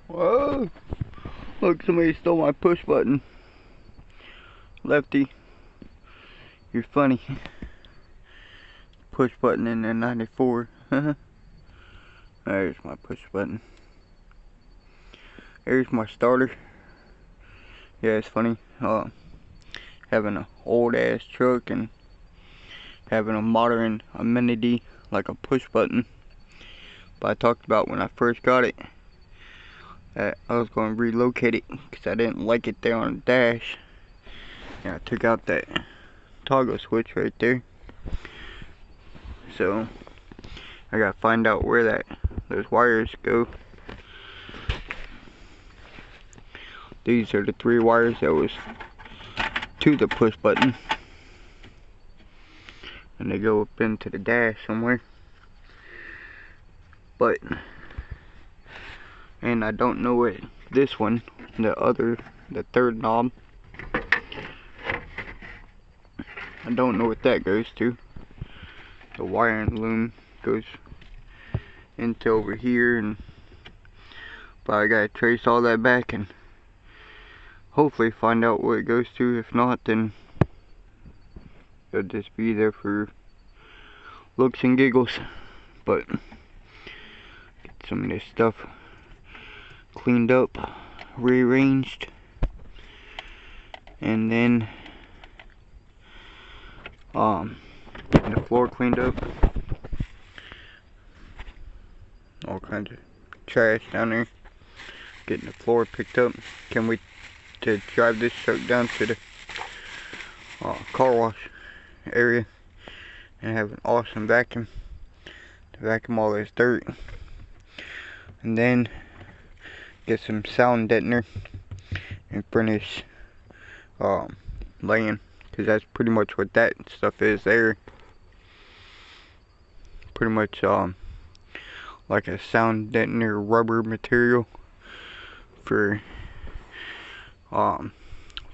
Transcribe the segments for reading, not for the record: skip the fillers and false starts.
Whoa! Look, somebody stole my push button. Lefty, you're funny. Push button in the 94. There's my push button. There's my starter. Yeah, it's funny. Having an old ass truck and having a modern amenity like a push button. But I talked about when I first got it that I was going to relocate it because I didn't like it there on the dash. And I took out that toggle switch right there. So I gotta find out where those wires go. These are the 3 wires that was to the push button, and they go up into the dash somewhere. And I don't know what this one, the 3rd knob, I don't know what that goes to. The wiring loom goes into over here, but I gotta trace all that back and hopefully find out what it goes to. If not, then it'll just be there for looks and giggles. But get some of this stuff cleaned up, rearranged, and then the floor cleaned up. All kinds of trash down there. Getting the floor picked up. Can't wait to drive this truck down to the car wash area and have an awesome vacuum to vacuum all this dirt, and then get some sound deadener and finish laying, because that's pretty much what that stuff is there. Pretty much like a sound deadener rubber material for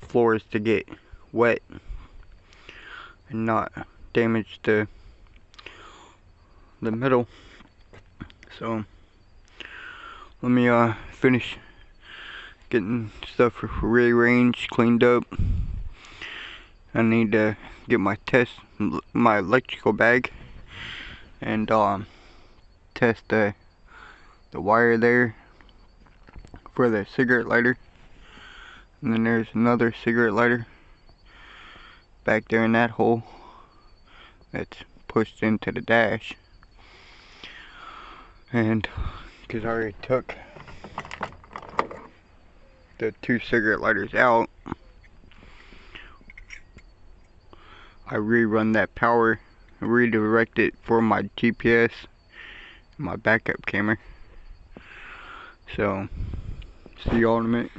floors to get wet and not damage the metal. So let me finish getting stuff rearranged, cleaned up. I need to get my electrical bag and test the wire there for the cigarette lighter. And then there's another cigarette lighter back there in that hole that's pushed into the dash. And because I already took the 2 cigarette lighters out, I rerun that power, redirect it for my GPS, my backup camera. So see y'all in a minute.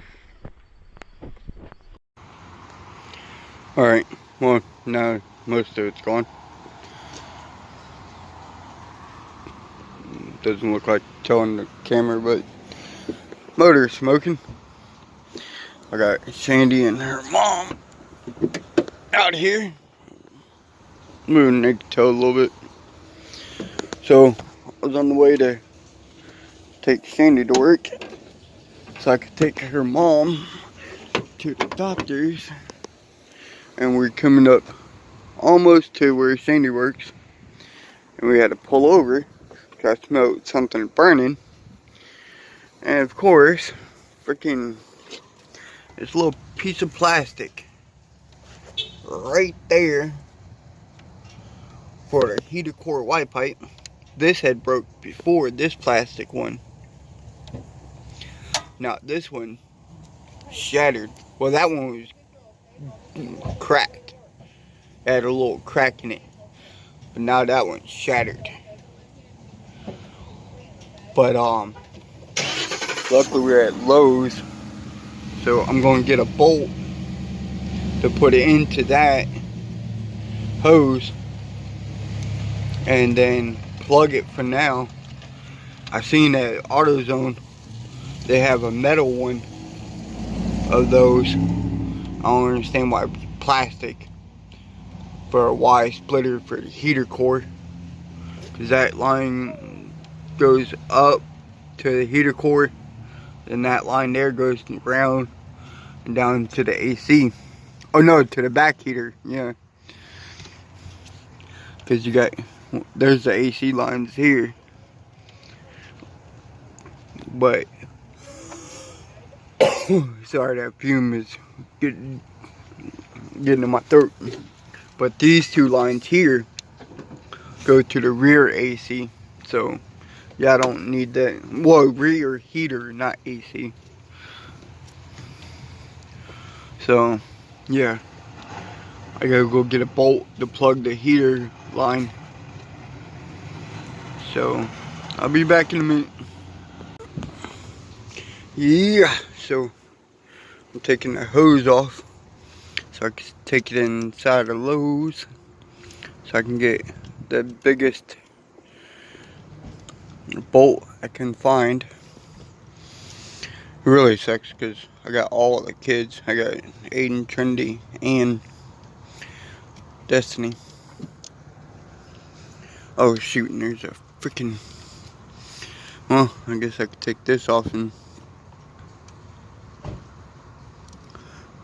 Alright, well, now most of it's gone. Doesn't look like telling the camera, but motor smoking. I got Sandy and her mom out here moving the tail a little bit. So I was on the way to take Sandy to work so I could take her mom to the doctor's. And we're coming up almost to where Sandy works, and we had to pull over because I smelled something burning. And of course, freaking this little piece of plastic right there for the heater core white pipe. This had broke before this plastic one. Now this one shattered. Well, that one was cracked. It had a little crack in it, but now that one's shattered. But luckily we're at Lowe's, so I'm going to get a bolt to put it into that hose and then plug it for now. I seen at AutoZone they have a metal one of those. I don't understand why plastic for a Y splitter for the heater core, because that line goes up to the heater core Then that line there goes to ground and down to the AC. Oh no, to the back heater, yeah. Because you got, there's the AC lines here. But, sorry, that fume is getting in my throat. But these two lines here go to the rear AC. So, yeah, I don't need that. Well, rear heater, not AC. So, yeah. I gotta go get a bolt to plug the heater line. So, I'll be back in a minute. Yeah, so I'm taking the hose off so I can take it inside of Lowe's so I can get the biggest bolt I can find. It really sucks because I got all of the kids. I got Aiden, Trinity, and Destiny. Oh shoot, and there's a freaking, well, I guess I could take this off and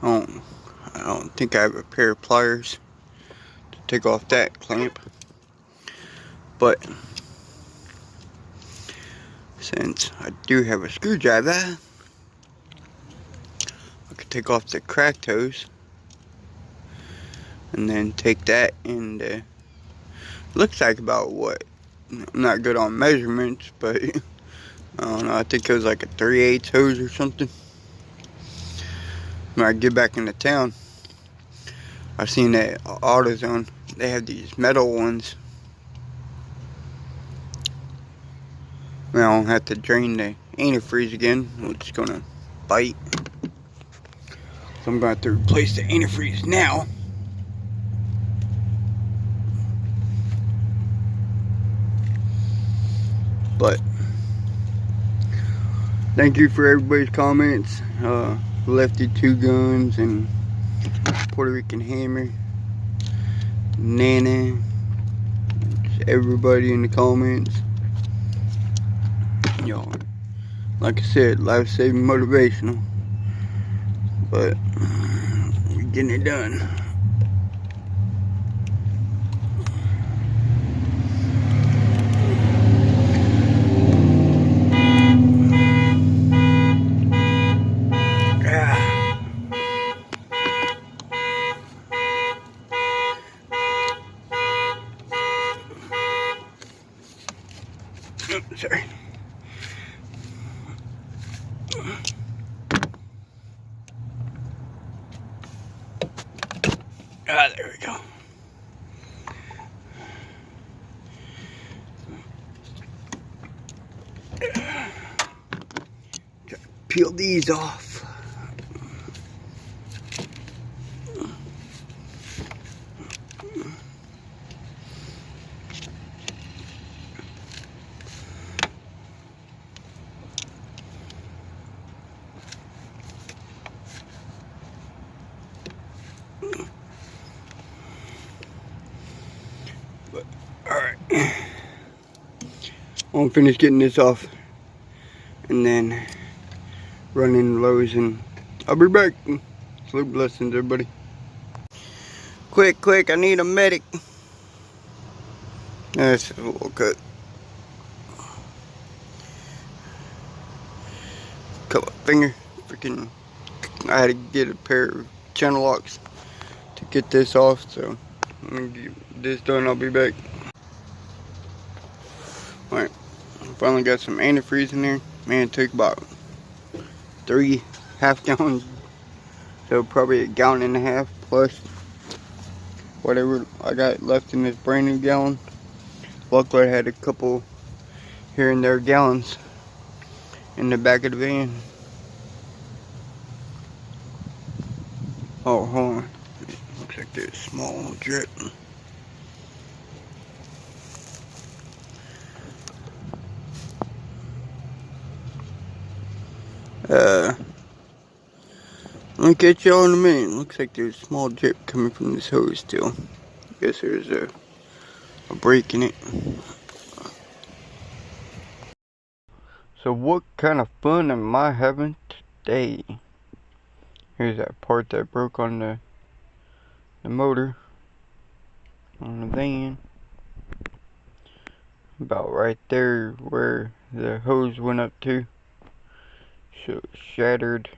I don't think I have a pair of pliers to take off that clamp. But since I do have a screwdriver, I could take off the cracked hose and then take that and looks like about what, I'm not good on measurements, but I don't know, I think it was like a 3/8 hose or something. When I get back into town, I've seen that AutoZone, they have these metal ones. I don't have to drain the antifreeze again, which is gonna bite. So I'm going to have to replace the antifreeze now. But thank you for everybody's comments. Lefty Two Guns and Puerto Rican Hammer, Nana, everybody in the comments. Y'all, like I said, life-saving motivational, but we're getting it done. Sorry. There we go. Peel these off. But, alright. I'm gonna finish getting this off and then run in Lowe's and I'll be back. Salute blessings, everybody. Quick, I need a medic. That's a little cut. Cut my finger. Freaking, I had to get a pair of channel locks to get this off, so I'm gonna get this done, I'll be back. Alright, finally got some antifreeze in there. Man, it took about 3 half-gallons, so probably 1.5 gallons plus whatever I got left in this brand new gallon. Luckily I had a couple here and there gallons in the back of the van. Oh, hold on. It looks like there's a small drip. I'll catch y'all in a minute. Looks like there's a small drip coming from this hose still. Guess there's a break in it. So what kind of fun am I having today? Here's that part that broke on the motor on the van. About right there where the hose went up to. So it shattered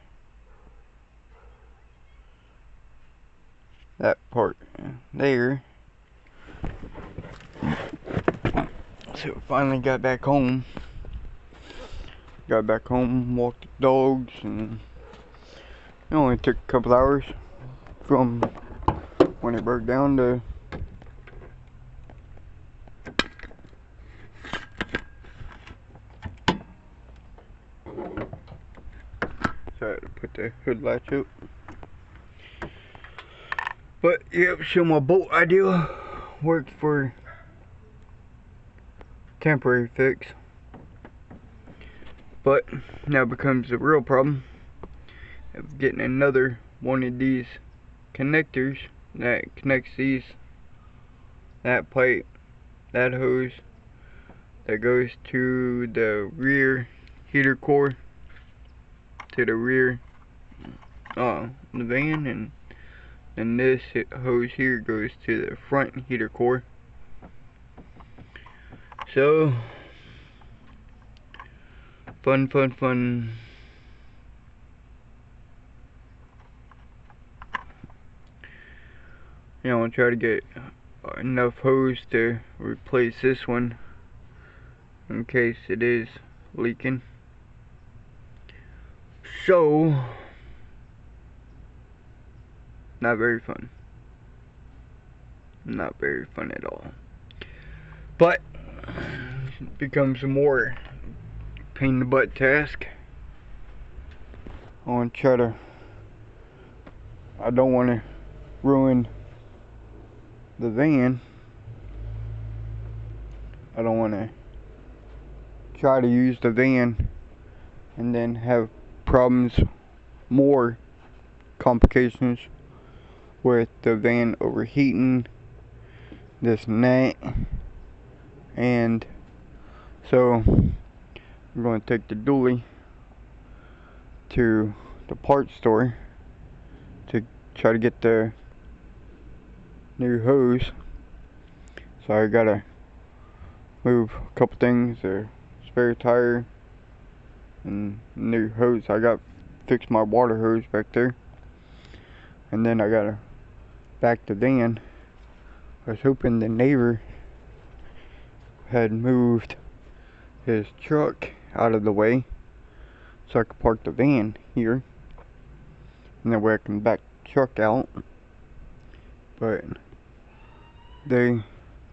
that part there. So finally got back home. Got back home, walked the dogs, and it only took a couple hours from when it broke down to so I had to put the hood latch up. But yep, so my bolt idea worked for temporary fix. But now becomes a real problem of getting another one of these connectors that connects that pipe, that hose that goes to the rear heater core, to the rear the van, and then this hose here goes to the front heater core. So fun. You know, I'll try to get enough hose to replace this one in case it is leaking. So, not very fun. Not very fun at all. But, it becomes a more pain in the butt task. I don't want to ruin the van. I don't want to try to use the van and then have problems, more complications with the van overheating, this and that. And so I'm going to take the dually to the parts store to try to get the new hose. So I gotta move a couple things, a spare tire and new hose. I got fix my water hose back there, and then I gotta back the van. I was hoping the neighbor had moved his truck out of the way so I could park the van here, and that way I can back the truck out. But they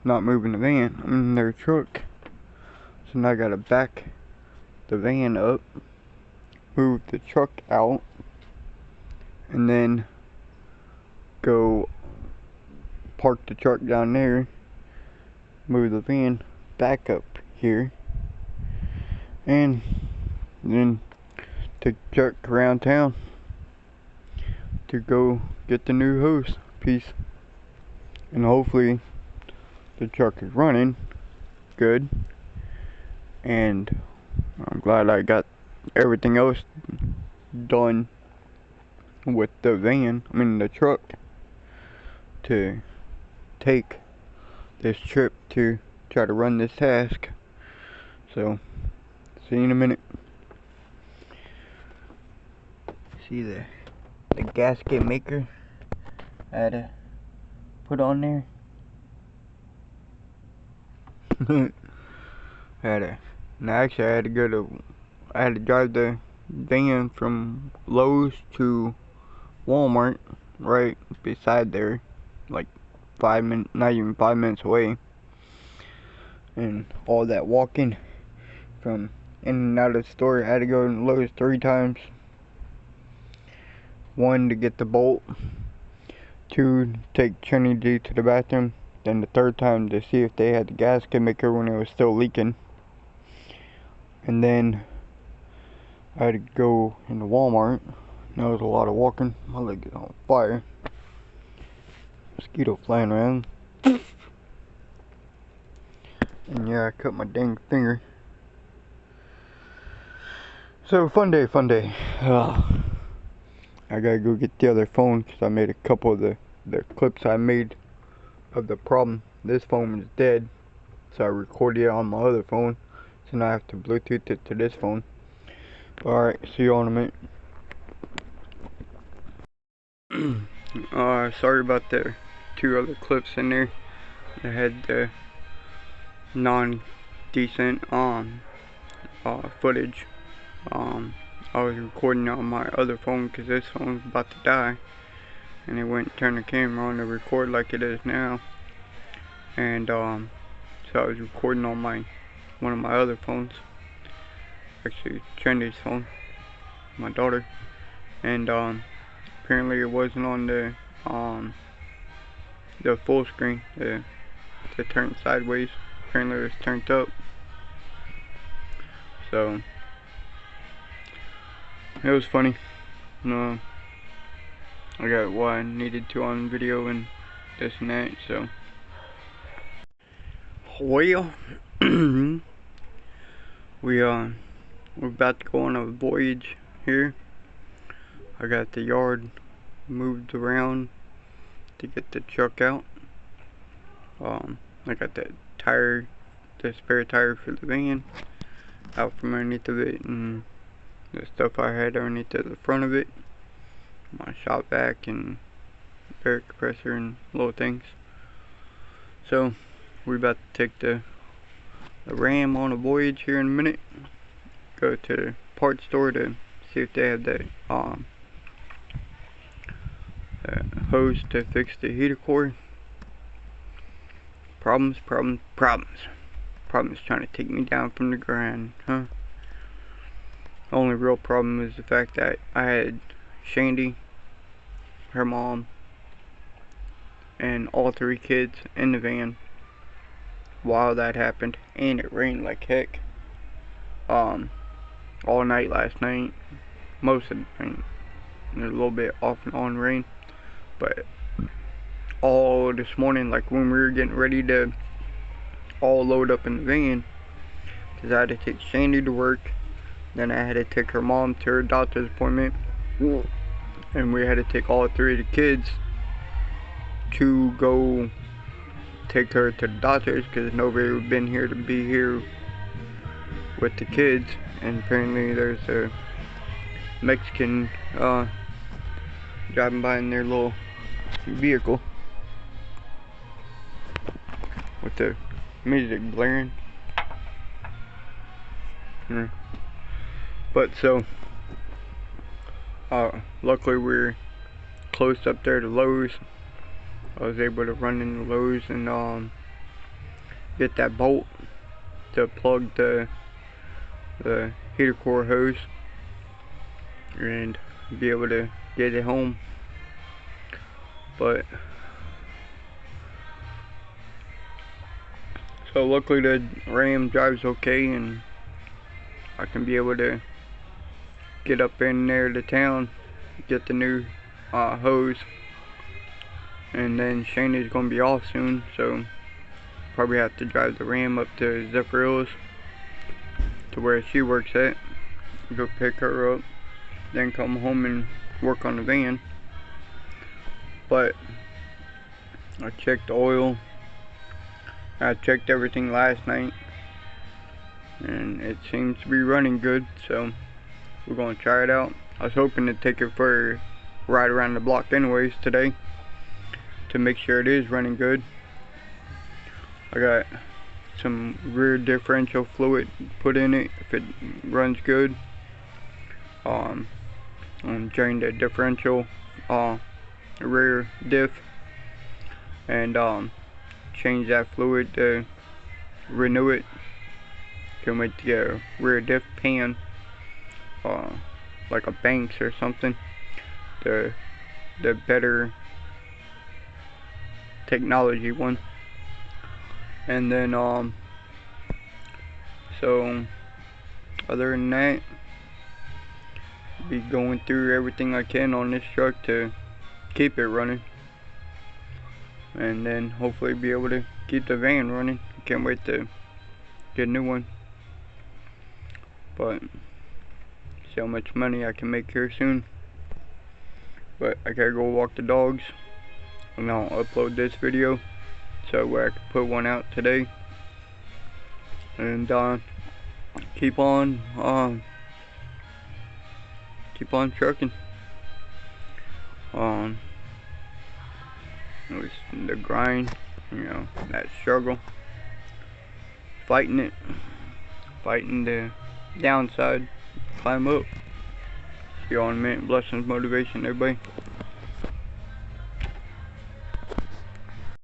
not moving the van, their truck. So now I gotta back the van up, move the truck out, and then go park the truck down there, move the van back up here, and then take the truck around town to go get the new hose piece. And hopefully the truck is running good, and I'm glad I got everything else done with the van, the truck, to take this trip to try to run this task. So, see you in a minute. See the gasket maker I had to put on there. I had to drive the van from Lowe's to Walmart, right beside there, like 5 minutes, not even 5 minutes away. And all that walking from in and out of the store, I had to go to Lowe's 3 times. 1 to get the bolt, 2 to take Trinity to the bathroom, then the 3rd time to see if they had the gasket maker when it was still leaking. And then I had to go into Walmart. That was a lot of walking. My leg is on fire. Mosquito flying around. And yeah, I cut my dang finger. So fun day. I gotta go get the other phone because I made a couple of the clips I made of the problem. This phone was dead, so I recorded it on my other phone. So now I have to Bluetooth it to this phone. Alright, see you in a minute. Sorry about the 2 other clips in there. I had the non-decent footage. I was recording on my other phone because this phone was about to die, and it wouldn't turn the camera on to record like it is now. And so I was recording on one of my other phones, actually Trendy's phone, my daughter, and apparently it wasn't on the full screen, the turn sideways. Apparently it was turned up, so it was funny. No, I got what I needed to on video and this and that, so. Well, we're about to go on a voyage here. I got the yard moved around to get the truck out. I got the spare tire for the van out from underneath of it, and the stuff I had underneath of the front of it, my shop vac and air compressor and little things. So we're about to take the Ram on a voyage here in a minute. Go to the parts store to see if they have the hose to fix the heater core. Problems trying to take me down from the ground, huh? The only real problem is the fact that I had Shandy, her mom, and all 3 kids in the van while that happened, and it rained like heck all night last night, most of the night. There's a little bit off and on rain, but all this morning, like when we were getting ready to all load up in the van, because I had to take Shandy to work, then I had to take her mom to her doctor's appointment, and we had to take all 3 of the kids to go take her to the doctors because nobody had been here to be here with the kids. And apparently there's a Mexican driving by in their little vehicle with the music blaring. But so luckily we're close up there to Lowe's. I was able to run into Lowe's and get that bolt to plug the heater core hose and be able to get it home. But so luckily the Ram drives okay, and I can be able to get up in there to town, get the new hose, and then Shandy's gonna be off soon, so probably have to drive the Ram up to Zephyr Hills to where she works at, go pick her up, then come home and work on the van. But I checked the oil, I checked everything last night, and it seems to be running good, so we're gonna try it out. I was hoping to take it for a ride around the block anyways today to make sure it is running good. I got some rear differential fluid put in it if it runs good. I'm drain the differential rear diff and change that fluid to renew it to make the rear diff pan like a Banks or something, the better technology one. And then so other than that, be going through everything I can on this truck to keep it running, and then hopefully be able to keep the van running. Can't wait to get a new one. But see how much money I can make here soon. But I gotta go walk the dogs, and I'll upload this video so where I can put one out today. And keep on trucking. It was the grind, you know, that struggle, fighting the downside, climb up. See y'all in a minute. Blessings, motivation, everybody.